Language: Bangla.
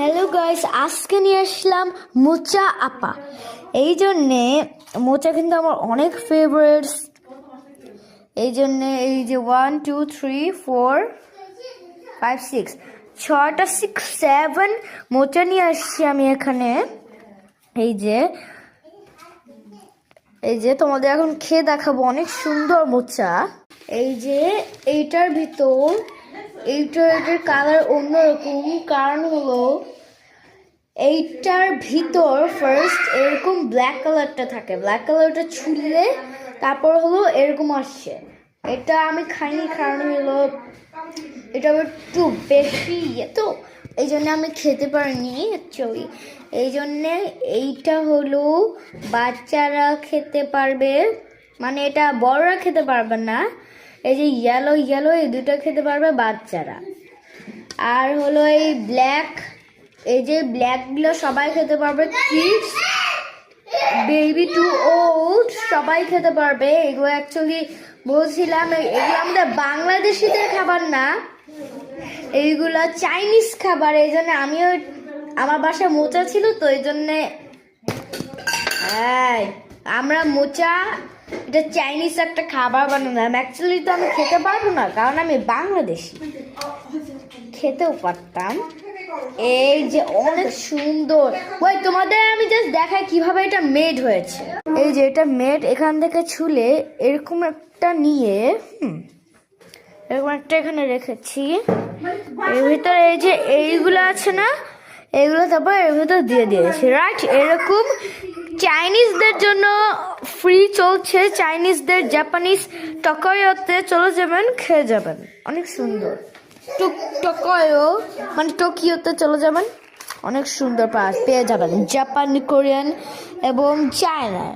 হ্যালো গাইস, আজকে নিয়ে আসলাম মোচা আপা। এই জন্যে মোচা কিন্তু আমার অনেক ফেভারিটস। এই জন্যে এই যে 1 2 3 4 5 6 ছয়টা 6 7 মোচা নিয়ে আসছি আমি এখানে। এই যে তোমাদের এখন খেয়ে দেখাবো, অনেক সুন্দর মোচা। এই যে এইটার ভিতর এটার কালার অন্যরকম, কারণ হলো এইটার ভিতর ফার্স্ট এরকম ব্ল্যাক কালারটা থাকে, ব্ল্যাক কালারটা ছুললে তারপর হলো এরকম আসছে। এটা আমি খাইনি, কারণ হলো এটা একটু বেশি তো এই জন্য আমি খেতে পারিনি অ্যাকচুয়ালি। এই জন্যে এইটা হলো বাচ্চারা খেতে পারবে, মানে এটা বড়রা খেতে পারবে না। এই যে ইয়েলো ইয়েলো এই দুটো খেতে পারবে বাচ্চারা। আর হলো এই ব্ল্যাক, এই যে ব্ল্যাকগুলো সবাই খেতে পারবে, কিডস বেবি টু ওল্ড সবাই খেতে পারবে। এগুলো অ্যাকচুয়ালি বলছিলাম এগুলো আমাদের বাংলাদেশিদের খাবার না, এইগুলো চাইনিজ খাবার। এই জন্য আমিও, আমার বাসায় মোচা ছিল তো এই জন্যে আমরা মোচা, এটা চাইনিজ একটা খাবার বানালাম। অ্যাকচুয়ালি তো আমি খেতে পারবো না, কারণ আমি বাংলাদেশি, খেতেও পারতাম। এই যে অনেক সুন্দর, ওই তোমাদের আমি জাস্ট দেখাই কিভাবে এটা মেড হয়েছে। এই যে এটা মেড, এখান থেকে ছুলে এরকম একটা নিয়ে এরকম একটা এখানে রেখেছি। এর ভিতরে এই যে এইগুলো আছে না, এইগুলো তারপর এর ভিতর দিয়ে দিয়েছি, রাইট। এরকম চাইনিজদের জন্য ফ্রি চলছে, চাইনিজদের জাপানিজ টোকিওতে চলে যাবেন, খেয়ে যাবেন, অনেক সুন্দর। টোকিও মানে টোকিওতে চলে যাবেন, অনেক সুন্দর পেয়ে যাবেন, জাপান, কোরিয়ান এবং চায়না।